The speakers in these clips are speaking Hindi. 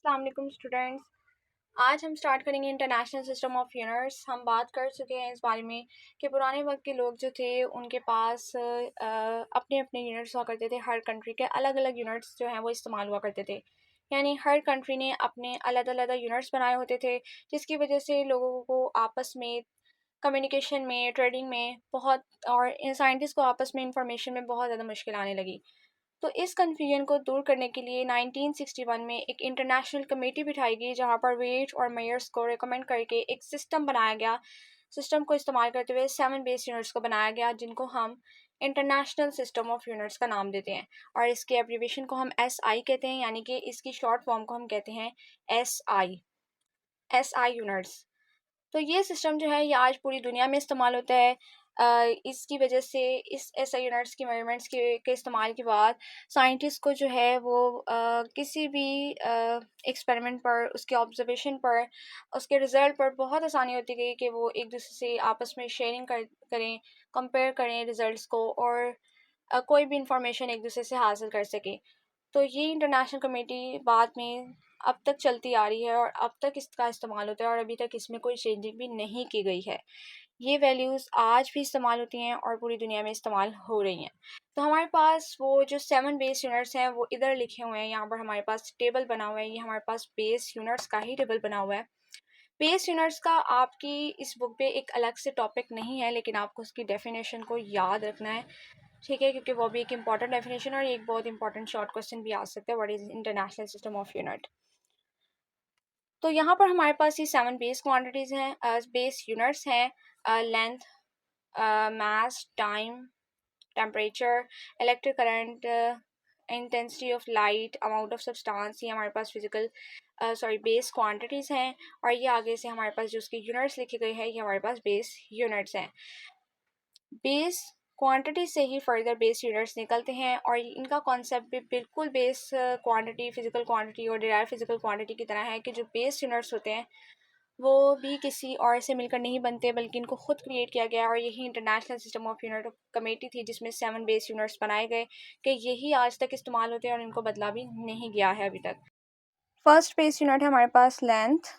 अस्सलाम वालेकुम स्टूडेंट्स। आज हम स्टार्ट करेंगे इंटरनेशनल सिस्टम ऑफ यूनिट्स। हम बात कर चुके हैं इस बारे में कि पुराने वक्त के लोग जो थे उनके पास अपने अपने यूनिट्स हुआ करते थे। हर कंट्री के अलग अलग यूनिट्स जो हैं वो इस्तेमाल हुआ करते थे, यानी हर कंट्री ने अपने अलग अलग यूनिट्स बनाए होते थे, जिसकी वजह से लोगों को आपस में कम्युनिकेशन में, ट्रेडिंग में बहुत, और साइंटिस्ट को आपस में इंफॉर्मेशन में बहुत ज़्यादा मुश्किल आने लगी। तो इस कन्फ्यूजन को दूर करने के लिए 1961 में एक इंटरनेशनल कमेटी बिठाई गई, जहां पर वेट और मेयर्स को रिकमेंड करके एक सिस्टम बनाया गया। सिस्टम को इस्तेमाल करते हुए 7 बेस यूनिट्स को बनाया गया, जिनको हम इंटरनेशनल सिस्टम ऑफ यूनिट्स का नाम देते हैं, और इसके एब्रीविएशन को हम SI कहते हैं, यानी कि इसकी शॉर्ट फॉर्म को हम कहते हैं SI यूनिट्स। तो ये सिस्टम जो है ये आज पूरी दुनिया में इस्तेमाल होता है। इसकी वजह से इस SI यूनिट्स की मेजरमेंट्स के इस्तेमाल के बाद साइंटिस्ट को जो है वो किसी भी एक्सपेरिमेंट पर, उसके ऑब्जर्वेशन पर, उसके रिज़ल्ट पर बहुत आसानी होती गई कि वो एक दूसरे से आपस में शेयरिंग करें, कंपेयर करें रिज़ल्ट्स को, और कोई भी इंफॉर्मेशन एक दूसरे से हासिल कर सके। तो ये इंटरनेशनल कमेटी बाद में अब तक चलती आ रही है, और अब तक इसका इस्तेमाल होता है, और अभी तक इसमें कोई चेंजिंग भी नहीं की गई है। ये वैल्यूज़ आज भी इस्तेमाल होती हैं और पूरी दुनिया में इस्तेमाल हो रही हैं। तो हमारे पास वो जो 7 बेस यूनिट्स हैं वो इधर लिखे हुए हैं। यहाँ पर हमारे पास टेबल बना हुआ है, ये हमारे पास बेस यूनिट्स का ही टेबल बना हुआ है। बेस यूनिट्स का आपकी इस बुक पे एक अलग से टॉपिक नहीं है, लेकिन आपको उसकी डेफिनेशन को याद रखना है, ठीक है, क्योंकि वो भी एक इंपॉर्टेंट डेफिनेशन और एक बहुत इंपॉर्टेंट शॉर्ट क्वेश्चन भी आ सकता है, what is international system of unit. तो यहाँ पर हमारे पास ये 7 बेस क्वांटिटीज़ हैं, बेस यूनिट्स हैं। Length, mass, time, temperature, electric current, intensity of light, amount of substance, ये हमारे पास फिजिकल बेस क्वांटिटीज़ हैं। और ये आगे से हमारे पास जो उसकी यूनिट्स लिखी गई है, ये हमारे पास बेस यूनिट्स हैं। बेस क्वांटिटी से ही फर्दर बेस यूनिट्स निकलते हैं, और इनका कॉन्सेप्ट भी बिल्कुल बेस क्वांटिटी, फिजिकल क्वांटिटी और डिराइव फिजिकल क्वांटिटी की तरह है कि जो बेस यूनिट्स होते हैं वो भी किसी और से मिलकर नहीं बनते, बल्कि इनको खुद क्रिएट किया गया है। और यही international system of unit committee थी, जिसमें 7 बेस यूनिट्स बनाए गए कि यही आज तक इस्तेमाल होते हैं और इनको बदला भी नहीं गया है अभी तक। फर्स्ट बेस यूनिट है हमारे पास लेंथ।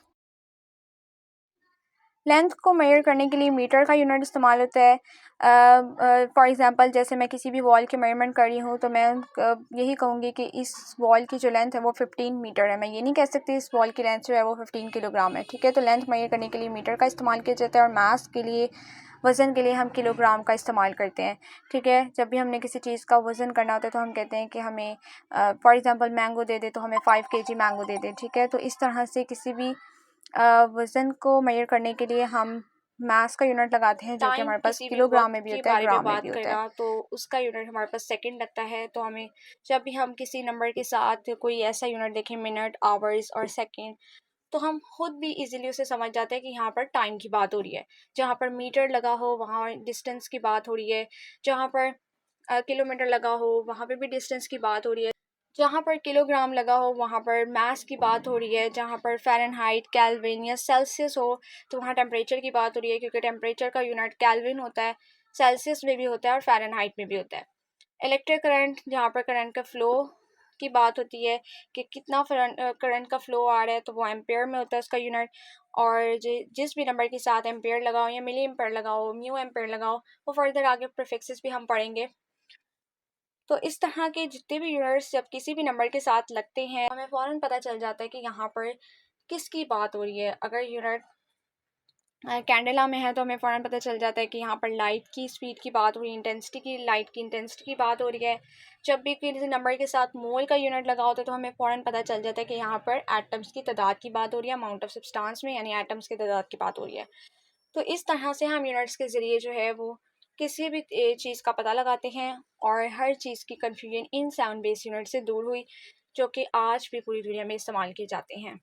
लेंथ को मेजर करने के लिए मीटर का यूनिट इस्तेमाल होता है। फॉर एग्जांपल, जैसे मैं किसी भी वॉल की मेजरमेंट कर रही हूँ, तो मैं यही कहूँगी कि इस वॉल की जो लेंथ है वो 15 मीटर है। मैं ये नहीं कह सकती इस वॉल की लेंथ जो है वो 15 किलोग्राम है, ठीक है। तो लेंथ मेजर करने के लिए मीटर का इस्तेमाल किया जाता है, और मास के लिए, वज़न के लिए हम किलोग्राम का इस्तेमाल करते हैं, ठीक है। जब भी हमने किसी चीज़ का वज़न करना होता है तो हम कहते हैं कि हमें फॉर एग्जांपल मैंगो दे दे, तो हमें 5 kg मैंगो दे दे, ठीक है। तो इस तरह से किसी भी वज़न को मेजर करने के लिए हम मास का यूनिट लगाते हैं, जो कि हमारे पास किसी भी किलोग्राम में वक्त भी के होता है, बारे में ग्राम में भी बात होता है। करना, तो उसका यूनिट हमारे पास सेकंड लगता है। तो हमें जब भी हम किसी नंबर के साथ कोई ऐसा यूनिट देखें, मिनट, आवर्स और सेकंड, तो हम खुद भी इजीली उसे समझ जाते हैं कि यहाँ पर टाइम की बात हो रही है। जहाँ पर मीटर लगा हो वहाँ डिस्टेंस की बात हो रही है, जहाँ पर किलोमीटर लगा हो वहाँ पे भी डिस्टेंस की बात हो रही है, जहाँ पर किलोग्राम लगा हो वहाँ पर मास की बात हो रही है, जहाँ पर फ़ारेनहाइट, केल्विन या सेल्सियस हो तो वहाँ टेम्परेचर की बात हो रही है, क्योंकि टेम्परेचर का यूनिट केल्विन होता है, सेल्सियस में भी होता है और फ़ारेनहाइट में भी होता है। इलेक्ट्रिक करंट, जहाँ पर करंट का फ़्लो की बात होती है कि कितना करंट का फ़्लो आ रहा है, तो वो एम्पेयर में होता है उसका यूनिट। और जिस भी नंबर के साथ एम्पेयर लगाओ या मिली एम्पेयर लगाओ, म्यू एम्पेयर लगाओ, वो फर्दर आगे प्रीफिक्सेस भी हम पढ़ेंगे। तो इस तरह के जितने भी यूनिट्स जब किसी भी नंबर के साथ लगते हैं, हमें फ़ौरन पता चल जाता है कि यहाँ पर किसकी बात हो रही है। अगर यूनिट कैंडेला में है तो हमें फ़ौरन पता चल जाता है कि यहाँ पर लाइट की स्पीड की बात हो रही है, इंटेंसिटी की, लाइट की इंटेंसिटी की बात हो रही है। जब भी किसी नंबर के साथ मोल का यूनिट लगा होता है तो हमें फ़ौरन पता चल जाता है कि यहाँ पर एटम्स की तादाद की बात हो रही है, अमाउंट ऑफ सब्सटेंस में, यानी एटम्स की तादाद की बात हो रही है। तो इस तरह से हम यूनिट्स के ज़रिए जो है वो किसी भी चीज़ का पता लगाते हैं, और हर चीज़ की कन्फ्यूजन इन 7 बेस यूनिट से दूर हुई, जो कि आज भी पूरी दुनिया में इस्तेमाल किए जाते हैं।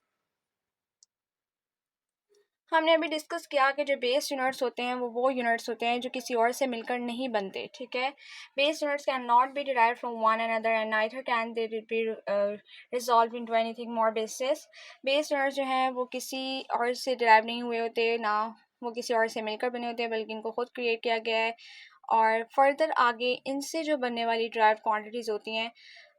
हमने अभी डिस्कस किया कि जो बेस यूनिट्स होते हैं वो यूनिट्स होते हैं जो किसी और से मिलकर नहीं बनते, ठीक है। Base units can not be derived from one another and neither can they be resolve into anything more basis. Base units जो हैं वो किसी और से डिराइव नहीं हुए होते, ना वो किसी और से मिलकर बने होते हैं, बल्कि इनको खुद क्रिएट किया गया है। और फर्दर आगे इनसे जो बनने वाली डिराइव्ड क्वांटिटीज़ होती हैं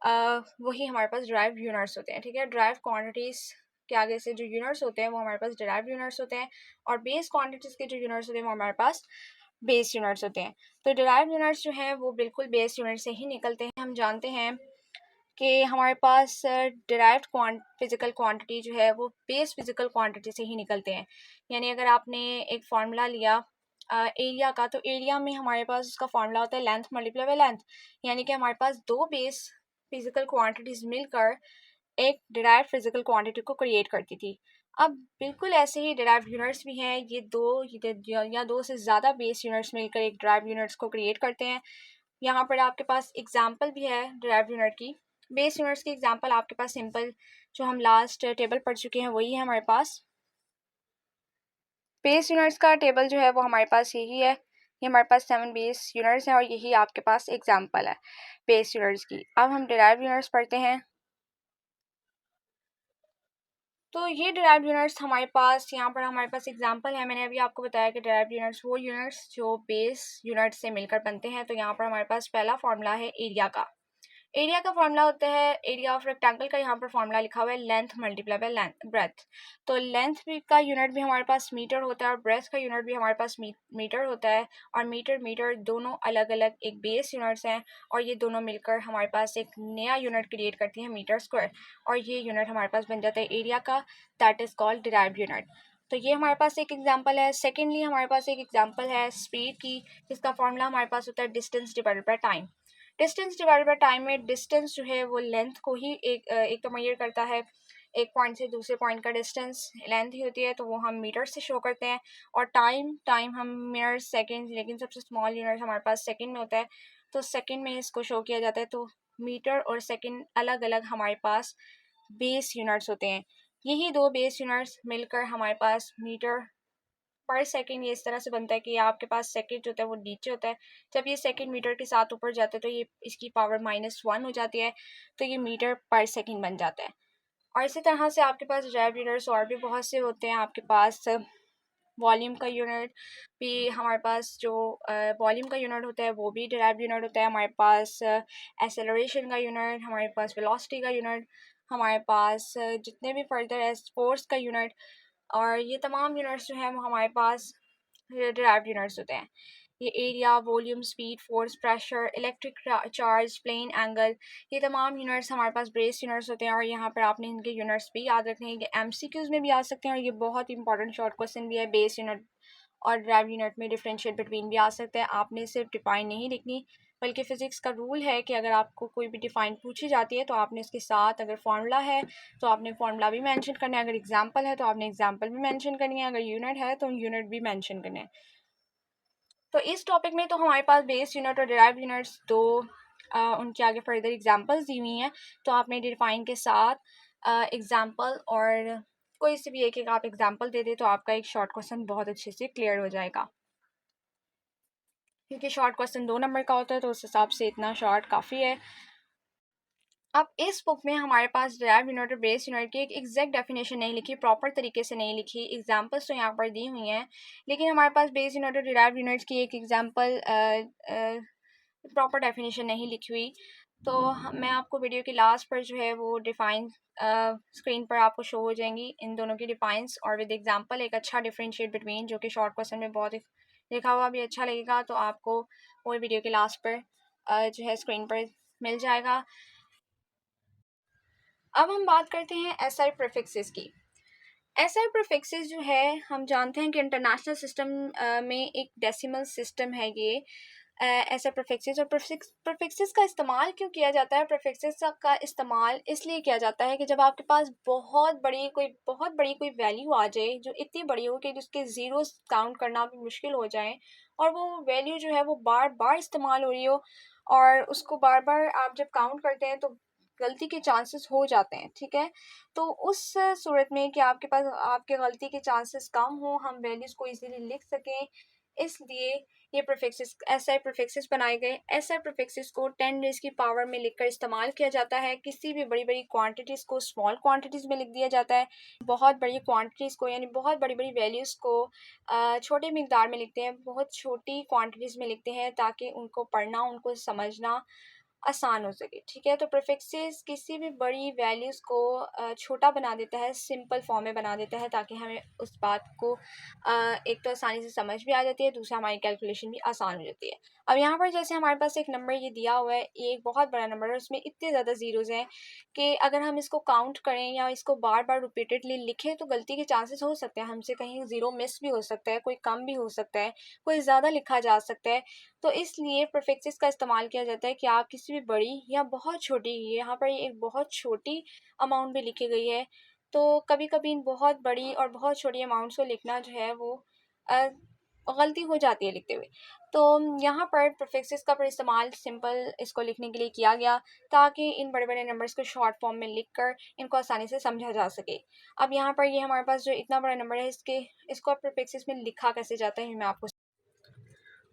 वही हमारे पास डिराइव्ड यूनिट्स होते हैं, ठीक है। डिराइव्ड क्वांटिटीज़ के आगे से जो यूनिट्स होते हैं वो हमारे पास डिराइव्ड यूनिट्स होते हैं, और बेस क्वांटिटीज़ के जो यूनिट्स होते हैं वो हमारे पास बेस यूनिट्स होते हैं। तो डिराइव्ड यूनिट्स जो हैं वो बिल्कुल बेस यूनिट से ही निकलते हैं। हम जानते हैं कि हमारे पास डिराइव्ड फिज़िकल क्वांटिटी जो है वो बेस फिज़िकल क्वांटिटी से ही निकलते हैं। यानी अगर आपने एक फार्मूला लिया एरिया का, तो एरिया में हमारे पास उसका फार्मूला होता है लेंथ मल्टीप्लाई बाय लेंथ, यानी कि हमारे पास दो बेस फिज़िकल क्वांटिटीज़ मिलकर एक डिराइव्ड फिज़िकल क्वांटिटी को क्रिएट करती थी। अब बिल्कुल ऐसे ही डिराइव्ड यूनिट्स भी हैं, ये दो या दो से ज़्यादा बेस यूनिट्स मिलकर एक डिराइव्ड यूनिट्स को क्रिएट करते हैं। यहाँ पर आपके पास एग्जांपल भी है डिराइव्ड यूनिट की। बेस यूनिट्स की एग्जांपल आपके पास सिंपल जो हम लास्ट टेबल पढ़ चुके हैं वही है हमारे पास। बेस यूनिट्स का टेबल जो है वो हमारे पास यही है। ये हमारे पास 7 बेस यूनिट्स हैं और यही आपके पास एग्जांपल है बेस यूनिट्स की। अब हम डिराइव्ड यूनिट्स पढ़ते हैं। तो ये डिराइव्ड यूनिट्स हमारे पास यहाँ पर हमारे पास एग्जांपल है। मैंने अभी आपको बताया कि डिराइव्ड यूनिट्स वो यूनिट्स जो बेस यूनिट से मिलकर बनते हैं। तो यहाँ पर हमारे पास पहला फार्मूला है एरिया का। एरिया का फॉर्मूला होता है, एरिया ऑफ रेक्टेंगल का यहाँ पर फॉर्मूला लिखा हुआ है length multiply by length breadth. तो लेंथ भी का यूनिट भी हमारे पास मीटर होता है और ब्रेथ का यूनिट भी हमारे पास मीटर होता है। और मीटर मीटर दोनों अलग अलग एक बेस यूनिट्स हैं, और ये दोनों मिलकर हमारे पास एक नया यूनिट क्रिएट करती है मीटर स्क्वायर, और ये यूनिट हमारे पास बन जाता है एरिया का, that is called derived unit. तो ये हमारे पास एक एग्जांपल है। सेकेंडली हमारे पास एक एग्जांपल है स्पीड की, जिसका फॉर्मूला हमारे पास होता है distance divided by time. Distance divided by time में डिस्टेंस जो है वो लेंथ को ही एक तो मेजर करता है। एक पॉइंट से दूसरे पॉइंट का डिस्टेंस लेंथ ही होती है, तो वो हम मीटर से शो करते हैं। और टाइम टाइम हम मिनट सेकेंड, लेकिन सबसे स्मॉल यूनिट हमारे पास सेकेंड में होता है, तो सेकेंड में इसको शो किया जाता है। तो मीटर और सेकेंड अलग अलग हमारे पास बेस यूनिट्स होते हैं। यही दो बेस यूनिट्स मिलकर हमारे पास मीटर पर सेकंड ये इस तरह से बनता है कि आपके पास सेकंड जो होता है वो नीचे होता है। जब ये सेकंड मीटर के साथ ऊपर जाता है तो ये इसकी पावर -1 हो जाती है, तो ये मीटर पर सेकंड बन जाता है। और इसी तरह से आपके पास डिराइव्ड यूनिट्स और भी बहुत से होते हैं। आपके पास वॉल्यूम का यूनिट भी हमारे पास जो वॉल्यूम का यूनिट होता है वो भी डिराइव्ड यूनिट होता है। हमारे पास एक्सेलरेशन का यूनिट, हमारे पास वेलोसिटी का यूनिट, हमारे पास जितने भी फर्दर है फोर्स का यूनिट, और ये तमाम यूनिट्स जो हैं वो हमारे पास डिराइव्ड यूनिट्स होते हैं। ये area, volume, speed, force, pressure, electric charge, plane angle, ये तमाम यूनिट्स हमारे पास बेस यूनिट्स होते हैं। और यहाँ पर आपने इनके यूनिट्स भी याद रखने हैं, ये एमसीक्यूज में भी आ सकते हैं, और ये बहुत इंपॉर्टेंट शॉर्ट क्वेश्चन भी है। बेस यूनिट और ड्राइव यूनिट में डिफरेंशिएट बिटवीन भी आ सकते हैं। आपने सिर्फ डिफाइन नहीं लिखनी, बल्कि फिजिक्स का रूल है कि अगर आपको कोई भी डिफाइन पूछी जाती है तो आपने उसके साथ, अगर फार्मूला है तो आपने फार्मूला भी मेंशन करना है, अगर एग्जांपल है तो आपने एग्जांपल भी मेंशन करनी है, अगर यूनिट है तो यूनिट भी मेंशन करने हैं। तो इस टॉपिक में तो हमारे पास बेस यूनिट और डिराइव्ड यूनिट्स दो उनके आगे फर्दर एग्जांपल्स दी हुई हैं। तो आपने डिफाइन के साथ एग्जांपल और कोई से भी एक एक आप एग्जांपल दे दे तो आपका एक शॉर्ट क्वेश्चन बहुत अच्छे से क्लियर हो जाएगा। क्योंकि शॉर्ट क्वेश्चन 2 नंबर का होता है तो उस हिसाब से इतना शॉर्ट काफ़ी है। अब इस बुक में हमारे पास डिराइव्ड यूनिट और बेस यूनिट की एक एग्जैक्ट डेफिनेशन नहीं लिखी, प्रॉपर तरीके से नहीं लिखी। एग्जांपल्स तो यहाँ पर दी हुई हैं, लेकिन हमारे पास बेस यूनिट और डिराइव्ड यूनिट्स की एक एग्जांपल प्रॉपर डेफिनेशन नहीं लिखी हुई। तो मैं आपको वीडियो के लास्ट पर जो है वो डिफाइन स्क्रीन पर आपको शो हो जाएंगी इन दोनों की डिफाइंस, और विद एग्जांपल एक अच्छा डिफरेंशिएट बिटवीन, जो कि शॉर्ट क्वेश्चन में बहुत लिखा हुआ भी अच्छा लगेगा। तो आपको वो वीडियो के लास्ट पर जो है स्क्रीन पर मिल जाएगा। अब हम बात करते हैं एसआई प्रीफिक्सेस की। एसआई प्रीफिक्सेस जो है, हम जानते हैं कि इंटरनेशनल सिस्टम में एक डेसिमल सिस्टम है ये एसआई प्रीफिक्सेस। और प्रीफिक्सेस का इस्तेमाल क्यों किया जाता है? प्रीफिक्सेस का इस्तेमाल इसलिए किया जाता है कि जब आपके पास बहुत बड़ी कोई वैल्यू आ जाए जो इतनी बड़ी हो कि जिसके ज़ीरोस काउंट करना भी मुश्किल हो जाए, और वो वैल्यू जो है वो बार बार इस्तेमाल हो रही हो, और उसको बार बार आप जब काउंट करते हैं तो गलती के चांसेस हो जाते हैं, ठीक है। तो उस सूरत में कि आपके पास आपके गलती के चांसेस कम हो, हम वैल्यूज़ को इजीली लिख सकें, इसलिए ये प्रीफिक्सेस एसआई प्रीफिक्सेस बनाए गए। एसआई प्रीफिक्सेस को 10 रेज़ की पावर में लिखकर इस्तेमाल किया जाता है। किसी भी बड़ी बड़ी क्वांटिटीज़ को स्मॉल क्वांटिटीज़ में लिख दिया जाता है। बहुत बड़ी क्वांटिटीज़ को, यानी बहुत बड़ी बड़ी वैल्यूज़ को छोटे मिकदार में लिखते हैं, बहुत छोटी क्वांटिटीज़ में लिखते हैं, ताकि उनको पढ़ना, उनको समझना आसान हो सके, ठीक है। तो प्रीफिक्सेस किसी भी बड़ी वैल्यूज़ को छोटा बना देता है, सिंपल फॉर्म में बना देता है, ताकि हमें उस बात को एक तो आसानी से समझ भी आ जाती है, दूसरा हमारी कैलकुलेशन भी आसान हो जाती है। अब यहाँ पर जैसे हमारे पास एक नंबर ये दिया हुआ है, ये एक बहुत बड़ा नंबर है, उसमें इतने ज़्यादा ज़ीरोज़ हैं कि अगर हम इसको काउंट करें या इसको बार बार रिपीटेडली लिखें तो गलती के चांसेस हो सकते हैं, हमसे कहीं ज़ीरो मिस भी हो सकता है, कोई कम भी हो सकता है, कोई ज़्यादा लिखा जा सकता है। तो इसलिए प्रीफिक्सेस का इस्तेमाल किया जाता है कि आप किसी भी बड़ी या बहुत छोटी, यहाँ पर एक बहुत छोटी अमाउंट भी लिखी गई है, तो कभी कभी इन बहुत बड़ी और बहुत छोटी अमाउंट्स को लिखना जो है वो अ, गलती हो जाती है लिखते हुए। तो यहाँ पर प्रीफिक्सेस का इस्तेमाल सिंपल इसको लिखने के लिए किया गया, ताकि इन बड़े बड़े नंबर्स को शॉर्ट फॉर्म में लिखकर इनको आसानी से समझा जा सके। अब यहाँ पर ये हमारे पास जो इतना बड़ा नंबर है, इसको प्रीफिक्सेस में लिखा कैसे जाता है, मैं आपको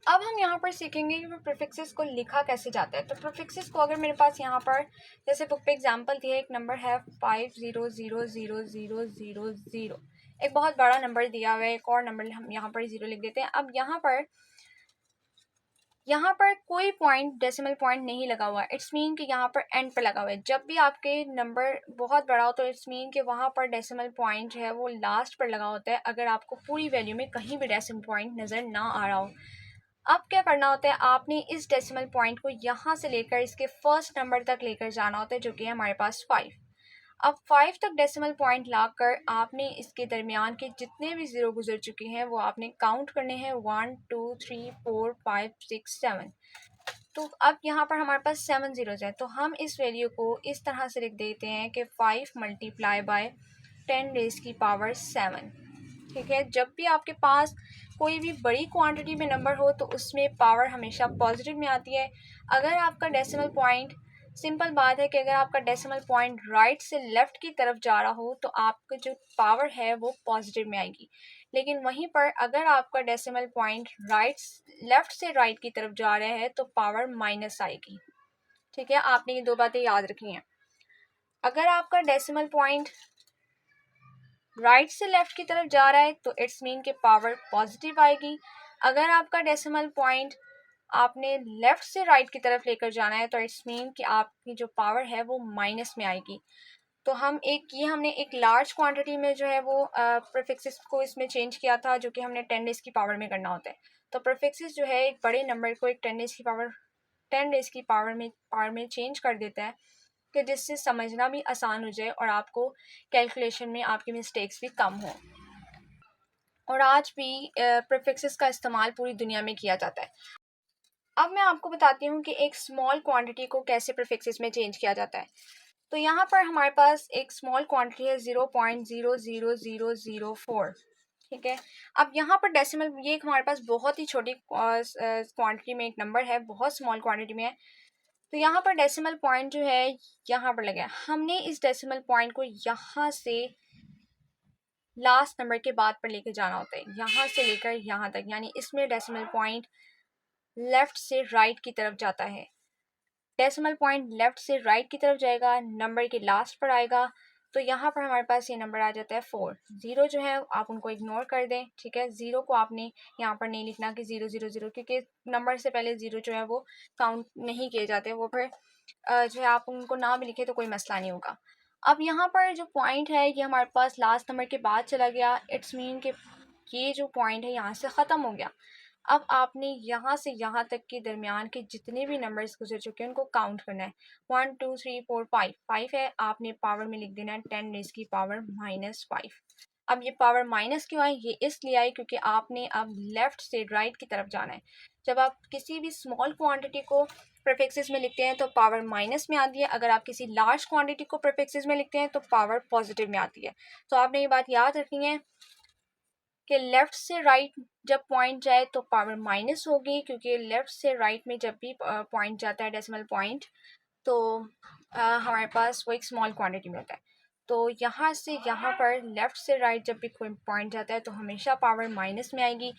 अब हम यहाँ पर सीखेंगे कि प्रीफिक्सेस को लिखा कैसे जाता है। तो प्रीफिक्सेस को अगर मेरे पास यहाँ पर जैसे बुक पे एग्जांपल दिया है, एक नंबर है 50000000, एक बहुत बड़ा नंबर दिया हुआ है, एक और नंबर हम यहाँ पर ज़ीरो लिख देते हैं। अब यहाँ पर कोई पॉइंट डेसिमल पॉइंट नहीं लगा हुआ है, इट्स मीन कि यहाँ पर एंड पर लगा हुआ है। जब भी आपके नंबर बहुत बड़ा हो तो इट्स मीन कि वहाँ पर डेसिमल पॉइंट जो है वो लास्ट पर लगा होता है, अगर आपको पूरी वैल्यू में कहीं भी डेसिमल पॉइंट नज़र ना आ रहा हो। अब क्या करना होता है, आपने इस डेसिमल पॉइंट को यहाँ से लेकर इसके फर्स्ट नंबर तक लेकर जाना होता है, जो कि है हमारे पास 5। अब 5 तक डेसिमल पॉइंट लाकर आपने इसके दरमियान के जितने भी ज़ीरो गुजर चुके हैं वो आपने काउंट करने हैं, 1 2 3 4 5 6 7। तो अब यहाँ पर हमारे पास 7 ज़ीरोज़ है, तो हम इस वैल्यू को इस तरह से लिख देते हैं कि 5 मल्टीप्लाई बाय 10 रेज़ की पावर 7, ठीक है। जब भी आपके पास कोई भी बड़ी क्वांटिटी में नंबर हो तो उसमें पावर हमेशा पॉजिटिव में आती है। अगर आपका डेसिमल पॉइंट, सिंपल बात है कि अगर आपका डेसिमल पॉइंट राइट से लेफ़्ट की तरफ जा रहा हो तो आपका जो पावर है वो पॉजिटिव में आएगी, लेकिन वहीं पर अगर आपका डेसिमल पॉइंट लेफ़्ट से राइट की तरफ जा रहा है तो पावर माइनस आएगी, ठीक है। आपने ये दो बातें याद रखनी हैं। अगर आपका डेसिमल पॉइंट राइट से लेफ्ट की तरफ जा रहा है तो इट्स मीन के पावर पॉजिटिव आएगी। अगर आपका डेसिमल पॉइंट आपने लेफ्ट से राइट की तरफ लेकर जाना है तो इट्स मीन कि आपकी जो पावर है वो माइनस में आएगी। तो हमने एक लार्ज क्वांटिटी में जो है वो प्रीफिक्सेस को इसमें चेंज किया था, जो कि हमने 10 डेज की पावर में करना होता है। तो प्रीफिक्सेस जो है एक बड़े नंबर को एक 10 डेज की पावर में चेंज कर देता है, कि जिससे समझना भी आसान हो जाए और आपको कैलकुलेशन में आपकी मिस्टेक्स भी कम हो। और आज भी प्रीफिक्सेस का इस्तेमाल पूरी दुनिया में किया जाता है। अब मैं आपको बताती हूँ कि एक स्मॉल क्वांटिटी को कैसे प्रीफिक्सेस में चेंज किया जाता है। तो यहाँ पर हमारे पास एक स्मॉल क्वांटिटी है 0.00004, ठीक है। अब यहाँ पर डेसिमल, ये हमारे पास बहुत ही छोटी क्वांटिटी में एक नंबर है, बहुत स्मॉल क्वांटिटी में है। तो यहाँ पर डेसिमल पॉइंट जो है यहाँ पर लगा है, हमने इस डेसिमल पॉइंट को यहाँ से लास्ट नंबर के बाद पर लेकर जाना होता है, यहाँ से लेकर यहाँ तक, यानी इसमें डेसिमल पॉइंट लेफ्ट से राइट की तरफ जाता है। डेसिमल पॉइंट लेफ्ट से राइट की तरफ जाएगा, नंबर के लास्ट पर आएगा, तो यहाँ पर हमारे पास ये नंबर आ जाता है 4। ज़ीरो जो है आप उनको इग्नोर कर दें, ठीक है। ज़ीरो को आपने यहाँ पर नहीं लिखना कि 000, क्योंकि नंबर से पहले ज़ीरो जो है वो काउंट नहीं किए जाते, वो फिर जो है आप उनको ना भी लिखे तो कोई मसला नहीं होगा। अब यहाँ पर जो पॉइंट है ये हमारे पास लास्ट नंबर के बाद चला गया, इट्स मीन कि ये जो पॉइंट है यहाँ से ख़त्म हो गया। अब आपने यहाँ से यहाँ तक के दरमियान के जितने भी नंबर्स गुजर चुके हैं उनको काउंट करना है। 1 2 3 4 5, 5 है, आपने पावर में लिख देना है 10 रेज़ की पावर -5। अब ये पावर माइनस क्यों आई, ये इसलिए आई क्योंकि आपने अब लेफ़्ट से राइट की तरफ जाना है। जब आप किसी भी स्मॉल क्वांटिटी को प्रीफिक्सेस में लिखते हैं तो पावर माइनस में आती है, अगर आप किसी लार्ज क्वांटिटी को प्रीफिक्सेस में लिखते हैं तो पावर पॉजिटिव में आती है। तो आपने ये बात याद रखनी है कि लेफ़्ट से राइट जब पॉइंट जाए तो पावर माइनस होगी, क्योंकि लेफ़्ट से राइट में जब भी पॉइंट जाता है डेसिमल पॉइंट, तो हमारे पास वो एक स्मॉल क्वांटिटी में होता है। तो यहाँ से यहाँ पर लेफ़्ट से राइट जब भी कोई पॉइंट जाता है तो हमेशा पावर माइनस में आएगी,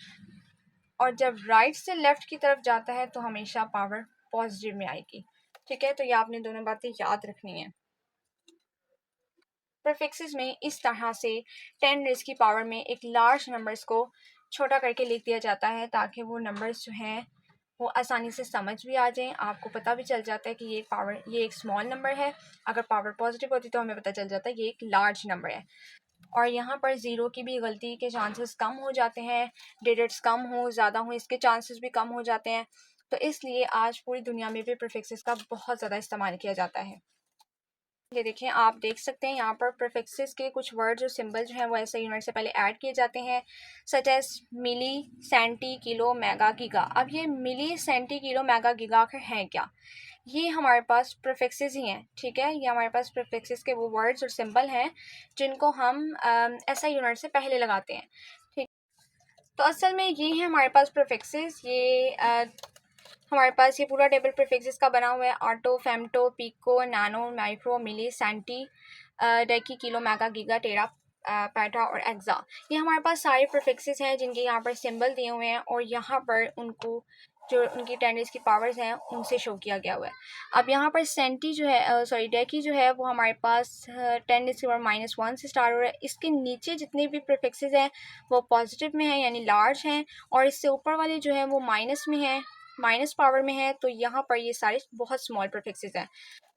और जब राइट से लेफ़्ट की तरफ जाता है तो हमेशा पावर पॉजिटिव में आएगी, ठीक है। तो ये आपने दोनों बातें याद रखनी है। प्रीफिक्सेस में इस तरह से 10 रेज़ की पावर में एक लार्ज नंबर्स को छोटा करके लिख दिया जाता है, ताकि वो नंबर्स जो हैं वो आसानी से समझ भी आ जाएँ, आपको पता भी चल जाता है कि ये एक स्मॉल नंबर है। अगर पावर पॉजिटिव होती तो हमें पता चल जाता है ये एक लार्ज नंबर है। और यहाँ पर ज़ीरो की भी गलती के चांसेस कम हो जाते हैं, डिजिट्स कम हो ज़्यादा हो इसके चांसेस भी कम हो जाते हैं। तो इसलिए आज पूरी दुनिया में भी प्रीफिक्सेस का बहुत ज़्यादा इस्तेमाल किया जाता है। ये देखिए, आप देख सकते हैं यहाँ पर प्रीफिक्सेस के कुछ वर्ड्स और सिंबल जो हैं वो ऐसे यूनिट से पहले ऐड किए जाते हैं, सच एज मिली, सेंटी, किलो, मेगा, गीगा। अब ये मिली, सेंटी, किलो, मेगा, गीगा आखिर हैं क्या? ये हमारे पास प्रीफिक्सेस ही हैं, ठीक है। ये हमारे पास प्रीफिक्सेस के वो वर्ड्स और सिंबल हैं जिनको हम ऐसा यूनिट से पहले लगाते हैं, ठीक। तो असल में ये है हमारे पास प्रीफिक्सेस। हमारे पास ये पूरा टेबल प्रीफिक्सेस का बना हुआ है। Atto, femto, pico, nano, micro, milli, centi, deci, kilo, mega, giga, tera, peta और एक्सा। ये हमारे पास सारे प्रीफिक्सेस हैं जिनके यहाँ पर सिंबल दिए हुए हैं और यहाँ पर उनको जो उनकी टेंडेंस की पावर्स हैं उनसे शो किया गया हुआ है। अब यहाँ पर सेंटी जो है सॉरी डेकी जो है वो हमारे पास टेंडेंस की पावर -1 से स्टार्ट हो रहा है। इसके नीचे जितने भी प्रीफिक्सेस हैं वो पॉजिटिव में हैं यानी लार्ज हैं, और इससे ऊपर वाले जो है वो माइनस में हैं, माइनस पावर में है। तो यहाँ पर ये सारे बहुत स्मॉल प्रीफिक्सेस हैं।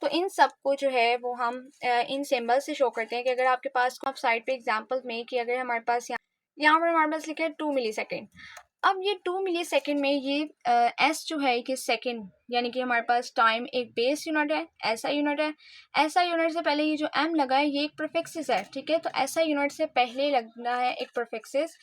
तो इन सब को जो है वो हम इन सिंबल से शो करते हैं कि अगर आपके पास आप साइड पे एग्जांपल में कि अगर हमारे पास यहाँ पर हमारे पास लिखा है 2 मिली सेकेंड। अब ये 2 मिली सेकेंड में ये एस जो है कि सेकेंड यानी कि हमारे पास टाइम एक बेस यूनिट है, ऐसा यूनिट है। ऐसा यूनिट से पहले ये जो एम लगा है ये एक प्रीफिक्सेस है, ठीक है। तो ऐसा यूनिट से पहले लगना है एक प्रीफिक्सेस।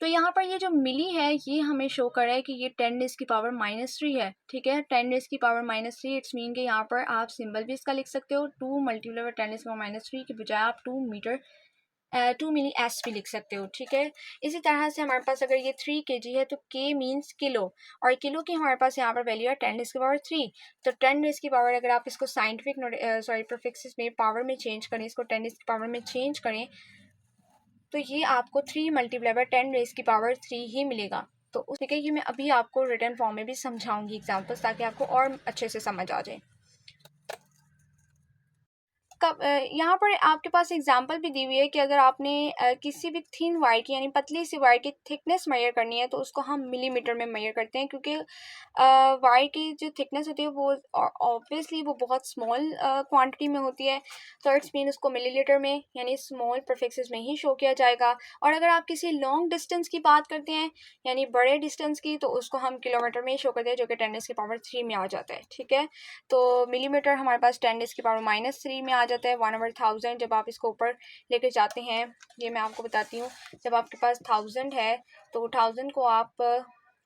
तो यहाँ पर ये जो मिली है ये हमें शो कर रहा है कि ये 10 रेज़ की पावर -3 है, ठीक है। 10 रेज़ की पावर -3 इट्स मीन कि यहाँ पर आप सिंबल भी इसका लिख सकते हो 2 मल्टीप्लाई 10 रेज़ की पावर -3 की बजाय आप 2 मिली एस भी लिख सकते हो, ठीक है। इसी तरह से हमारे पास अगर ये 3 kg है तो के मीन्स किलो, और किलो की हमारे पास यहाँ पर वैल्यू है 10 रेज़ की पावर 3। तो 10 रेज़ की पावर अगर आप इसको साइंटिफिक प्रीफिक्सेस में पावर में चेंज करें, इसको 10 रेज़ की पावर में चेंज करें तो ये आपको 3 मल्टीप्लाई बाय 10 रेज़ की पावर 3 ही मिलेगा। तो उस ठीक है, ये मैं अभी आपको रिटन फॉर्म में भी समझाऊंगी एग्जांपल्स, ताकि आपको और अच्छे से समझ आ जाए। यहाँ पर आपके पास एग्जांपल भी दी हुई है कि अगर आपने किसी भी थिन वायर की यानी पतली सी वायर की थिकनेस मेजर करनी है तो उसको हम मिलीमीटर में मेजर करते हैं, क्योंकि वायर की जो थिकनेस होती है वो ऑब्वियसली वो बहुत स्मॉल क्वांटिटी में होती है। तो इट्स मीन उसको मिलीलीटर में यानी स्मॉल प्रीफिक्सेस में ही शो किया जाएगा। और अगर आप किसी लॉन्ग डिस्टेंस की बात करते हैं यानी बड़े डिस्टेंस की, तो उसको हम किलोमीटर में ही शो करते हैं, जो कि 10 की पावर 3 में आ जाता है, ठीक है। तो मिलीमीटर हमारे पास 10 की पावर -3 में आ जाता है। 1/1000 जब आप इसको ऊपर लेकर जाते हैं, ये मैं आपको बताती हूँ। जब आपके पास 1000 है तो 1000 को आप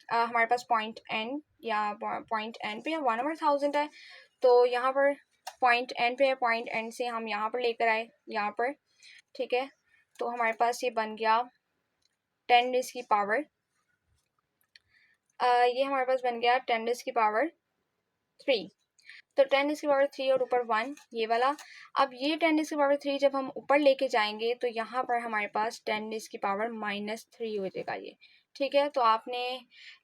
हमारे पास पॉइंट एन या पॉइंट एन पे 1/1000 है, तो यहाँ पर पॉइंट एन पे है, पॉइंट एन से हम यहाँ पर लेकर आए यहाँ पर, ठीक है। तो हमारे पास ये बन गया 10 की पावर ये हमारे पास बन गया 10 की पावर 3। तो 10 की पावर 3 और ऊपर 1 ये वाला। अब ये 10 की पावर 3 जब हम ऊपर लेके जाएंगे तो यहाँ पर हमारे पास 10 की पावर -3 हो जाएगा ये, ठीक है। तो आपने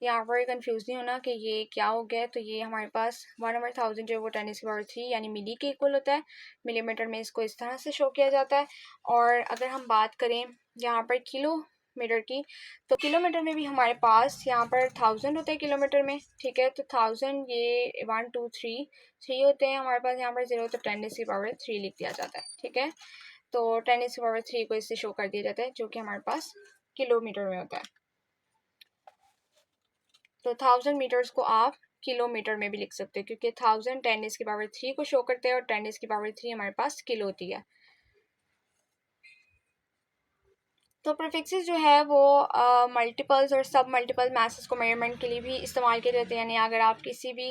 यहाँ पर कंफ्यूज नहीं होना कि ये क्या हो गया। तो ये हमारे पास 1/1000 जो है वो 10 की पावर 3 यानी मिली के इक्वल होता है। मिलीमीटर में इसको इस तरह से शो किया जाता है। और अगर हम बात करें यहाँ पर किलोमीटर की, तो किलोमीटर में भी हमारे पास यहाँ पर 1000 होता है किलोमीटर में, ठीक है। तो 1000 ये 1 2 3 होते हैं हमारे पास, यहाँ पर 0 तो 10 की पावर 3 लिख दिया जाता है, ठीक है। तो 10 की पावर 3 को इससे शो कर दिया जाता है, जो कि हमारे पास किलोमीटर में होता है। तो 1000 मीटर्स को आप किलोमीटर में भी लिख सकते हो, क्योंकि 1000 10 की पावर 3 को शो करते हैं और 10 की पावर 3 हमारे पास किलो होती है। तो प्रीफिक्सेस जो है वो मल्टीपल्स और सब मल्टीपल मैसेज को मेजरमेंट के लिए भी इस्तेमाल किए जाते हैं। यानी अगर आप किसी भी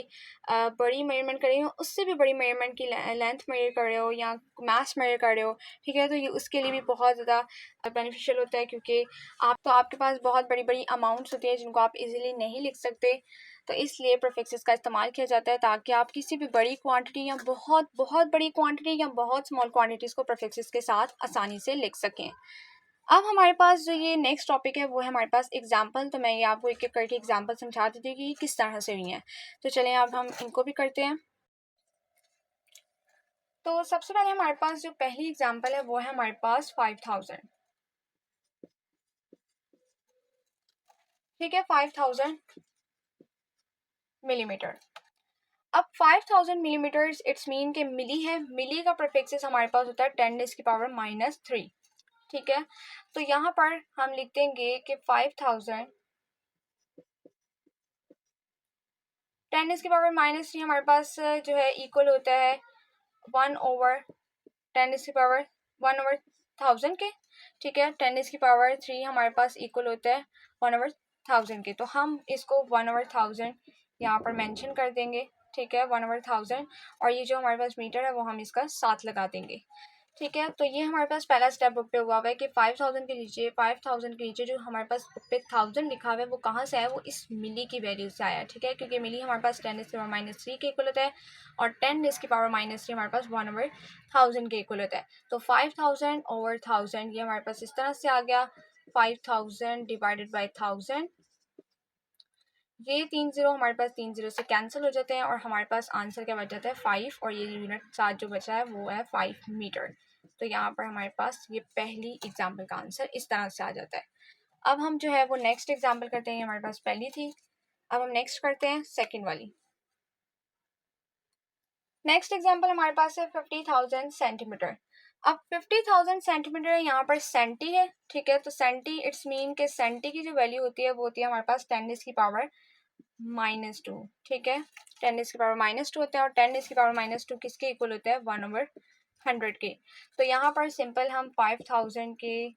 बड़ी मेजरमेंट कर रहे हो, उससे भी बड़ी मेजरमेंट की लेंथ मेजर कर रहे हो या मास मेजर कर रहे हो, ठीक है, तो ये उसके लिए भी बहुत ज़्यादा बेनिफिशियल होता है, क्योंकि आपके पास बहुत बड़ी बड़ी अमाउंट्स होती है जिनको आप इजीली नहीं लिख सकते। तो इसलिए प्रीफिक्सेस का इस्तेमाल किया जाता है ताकि आप किसी भी बड़ी क्वांटिटी या बहुत बहुत बड़ी क्वांटिटी या बहुत स्मॉल क्वांटिटीज़ को प्रीफिक्सेस के साथ आसानी से लिख सकें। अब हमारे पास जो ये नेक्स्ट टॉपिक है वो है हमारे पास एग्जाम्पल। तो मैं ये आपको एक एक करके एग्जाम्पल समझा देती हूँ कि ये किस तरह से हुई हैं। तो चलें अब हम इनको भी करते हैं। तो सबसे पहले हमारे पास जो पहली एग्जाम्पल है वो है हमारे पास 5000, ठीक है। 5000 मिलीमीटर। अब 5000 मिलीमीटर इट्स मीन के मिली है, मिली का प्रीफिक्स हमारे पास होता है 10⁻³ ठीक है। तो यहाँ पर हम लिख देंगे कि 5000 10⁻³ हमारे पास जो है इक्वल होता है 1/10⁻1/1000 के, ठीक है। 10⁻³ हमारे पास इक्वल होता है 1/1000 के, तो हम इसको 1/1000 यहाँ पर मेंशन कर देंगे, ठीक है, 1/1000। और ये जो हमारे पास मीटर है वो हम इसका 7 लगा देंगे, ठीक है। तो ये हमारे पास पहला स्टेप बुक पे हुआ हुआ है कि 5000 के नीचे जो हमारे पास बुक पे 1000 लिखा हुआ है वो कहाँ से आया, वो इस मिली की वैल्यू से आया, ठीक है, क्योंकि मिली हमारे पास 10⁻³ के इक्वल होता है और 10⁻³ हमारे पास 1/1000 के इक्वल होता है। तो 5000/1000 ये हमारे पास इस तरह से आ गया, 5000 डिवाइडेड बाई 1000। ये 3 जीरो हमारे पास 3 जीरो से कैंसिल हो जाते हैं और हमारे पास आंसर क्या बच जाता है 5, और ये यूनिट 7 जो बचा है वो है 5 मीटर। तो यहाँ पर हमारे पास ये पहली एग्जाम्पल का आंसर इस तरह से आ जाता है। अब हम जो है वो नेक्स्ट एग्जाम्पल करते हैं, हमारे पास पहली थी, अब हम नेक्स्ट करते हैं सेकेंड वाली। नेक्स्ट एग्जाम्पल हमारे पास है 50,000 सेंटीमीटर। अब 50,000 सेंटीमीटर यहाँ पर सेंटी है, ठीक है। तो सेंटी इट्स मीन के सेंटी की जो वैल्यू होती है वो होती है हमारे पास 10⁻², ठीक है। 10⁻² होते हैं और 10⁻² किसके इक्वल होता है 1/100 के। तो यहाँ पर सिंपल हम 5000 के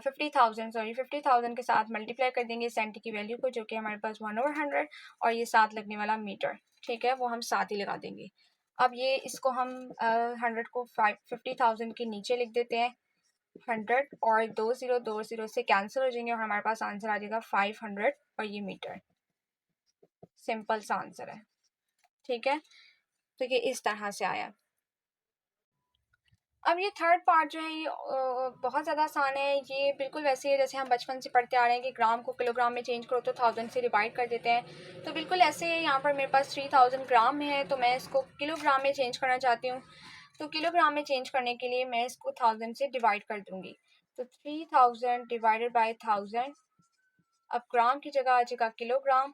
50,000 के साथ मल्टीप्लाई कर देंगे सेंटी की वैल्यू को, जो कि हमारे पास 1/100 और ये 7 लगने वाला मीटर, ठीक है, वो हम 7 ही लगा देंगे। अब ये इसको हम 100 को 50,000 के नीचे लिख देते हैं 100, और 2 0 से कैंसिल हो जाएंगे और हमारे पास आंसर आ जाएगा 500 और ये मीटर। सिंपल सा आंसर है, ठीक है। तो ये इस तरह से आया। अब ये थर्ड पार्ट जो है ये बहुत ज़्यादा आसान है। ये बिल्कुल वैसे है जैसे हम बचपन से पढ़ते आ रहे हैं कि ग्राम को किलोग्राम में चेंज करो तो 1000 से डिवाइड कर देते हैं। तो बिल्कुल ऐसे है, यहाँ पर मेरे पास 3000 ग्राम में है तो मैं इसको किलोग्राम में चेंज करना चाहती हूँ। तो किलोग्राम में चेंज करने के लिए मैं इसको 1000 से डिवाइड कर दूँगी। तो 3000 डिवाइडेड बाई 1000, अब ग्राम की जगह आ जाएगा किलोग्राम।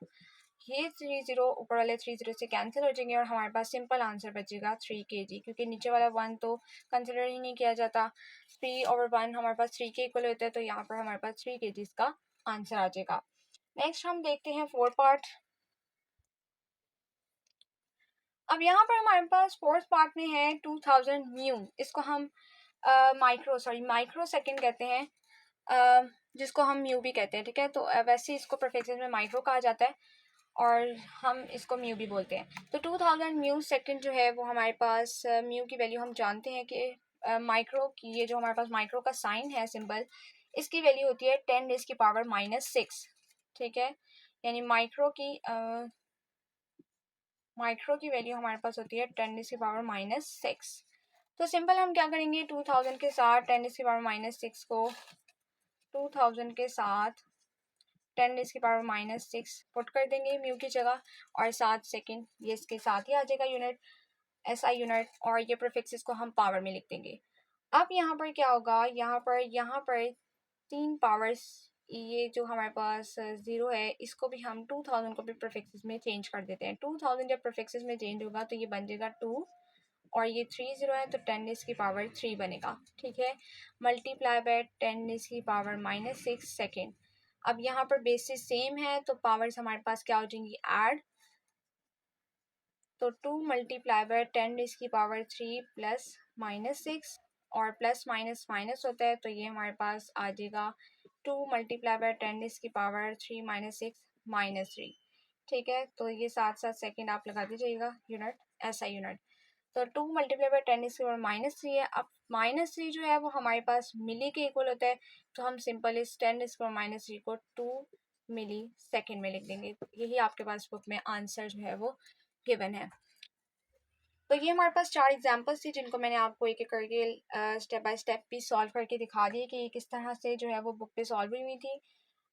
ये 3 जीरो ऊपर वाले 3 जीरो से कैंसिल हो जाएंगे और हमारे पास सिंपल आंसर बचेगा 3 kg, क्योंकि नीचे वाला 1 तो कंसिडर ही नहीं किया जाता। 3/1 हमारे पास 3 के इक्वल होता है, तो यहाँ पर हमारे पास 3 kg का आंसर आ जाएगा। नेक्स्ट हम देखते हैं फोर्थ पार्ट। अब यहाँ पर हमारे पास फोर्थ पार्ट में है 2000 म्यू। इसको हम माइक्रो सेकेंड कहते हैं, जिसको हम म्यू भी कहते हैं, ठीक है। तो वैसे इसको प्रीफिक्सेस में माइक्रो कहा जाता है और हम इसको म्यू भी बोलते हैं। तो 2000 म्यू सेकेंड जो है वो हमारे पास म्यू की वैल्यू हम जानते हैं कि माइक्रो की, ये जो हमारे पास माइक्रो का साइन है सिंबल, इसकी वैल्यू होती है 10⁻⁻6, ठीक है। यानी माइक्रो की वैल्यू हमारे पास होती है 10⁻⁻6। तो सिंपल हम क्या करेंगे, 2000 के साथ 10⁻⁻6 को 2000 के साथ 10⁻⁻6 पुट कर देंगे म्यू की जगह, और 7 सेकेंड ये इसके साथ ही आ जाएगा यूनिट, SI यूनिट, और ये प्रीफिक्सेस को हम पावर में लिख देंगे। अब यहाँ पर क्या होगा, यहाँ पर 3 पावर्स, ये जो हमारे पास 0 है इसको भी हम 2000 को भी प्रीफिक्सेस में चेंज कर देते हैं। 2000 जब प्रीफिक्सेस में चेंज होगा तो ये बन जाएगा 2, और ये 3 0 है तो 10⁻³ बनेगा, ठीक है। Multiply by 10⁻⁻6 second. अब यहाँ पर बेसिस सेम है तो पावर्स हमारे पास क्या हो जाएंगी, ऐड। तो 2 मल्टीप्लाई बाय 10⁻³ प्लस -6, और प्लस माइनस माइनस होता है तो ये हमारे पास आ जाएगा 2 मल्टीप्लाई बाय 10⁻³ -6 -3, ठीक है। तो ये साथ साथ सेकेंड आप लगा दीजिएगा यूनिट, SI यूनिट। तो 2 मल्टीप्लाई बाय 10⁻³ है। अब -3 जो है वो हमारे पास मिली के इक्वल होता है, तो हम सिंपल इस 10⁻³ को 2 मिली सेकेंड में लिख देंगे। यही आपके पास बुक में आंसर जो है वो गिवन है। तो ये हमारे पास 4 एग्जांपल्स थी जिनको मैंने आपको एक एक करके स्टेप बाय स्टेप भी सॉल्व करके दिखा दिए कि ये किस तरह से जो है वो बुक पे सॉल्व हुई थी।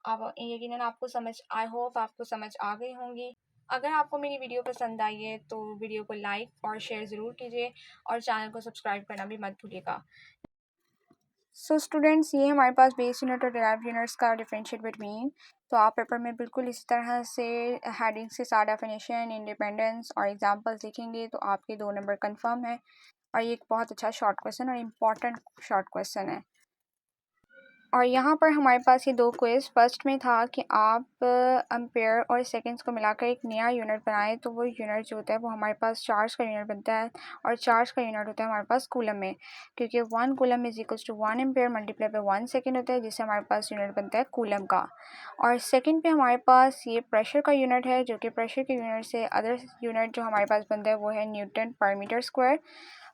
अब यकीनन आपको समझ, आई होप आपको समझ आ गई होंगी। अगर आपको मेरी वीडियो पसंद आई है तो वीडियो को लाइक और शेयर ज़रूर कीजिए और चैनल को सब्सक्राइब करना भी मत भूलिएगा। सो स्टूडेंट्स, ये हमारे पास बेस यूनिट और डिराइव्ड यूनिट्स का डिफरेंशिएट बिटवीन। तो आप पेपर में बिल्कुल इसी तरह से हेडिंग्स के साथ डेफिनेशन, इंडिपेंडेंस और एग्जांपल्स लिखेंगे तो आपके 2 नंबर कंफर्म है। और ये एक बहुत अच्छा शॉर्ट क्वेश्चन और इम्पॉर्टेंट शॉर्ट क्वेश्चन है। और यहाँ पर हमारे पास ये 2 क्विज़, फर्स्ट में था कि आप एम्पेयर और सेकंड्स को मिलाकर एक नया यूनिट बनाएं। तो वो यूनिट जो होता है वो हमारे पास चार्ज का यूनिट बनता है, और चार्ज का यूनिट होता है हमारे पास कूलम में, क्योंकि 1 coulomb is equals to 1 ampere multiply by 1 second होता है, जिससे हमारे पास यूनिट बनता है कूलम का। और सेकेंड पे हमारे पास ये प्रेशर का यूनिट है, जो कि प्रेशर के यूनिट से अदर यूनिट जो हमारे पास बनता है वो है newton per metre square,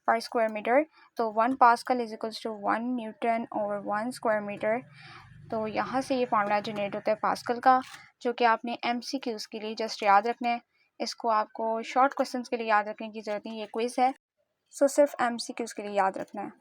per square metre. तो 1 pascal is equals to 1 newton over 1 square metre. तो यहाँ से ये फार्मूला जनरेट होता है पास्कल का, जो कि आपने एमसीक्यूज़ के लिए जस्ट याद रखना है। इसको आपको शॉर्ट क्वेश्चंस के लिए याद रखने की ज़रूरत नहीं, ये क्विज़ है, सो सिर्फ एमसीक्यूज़ के लिए याद रखना है।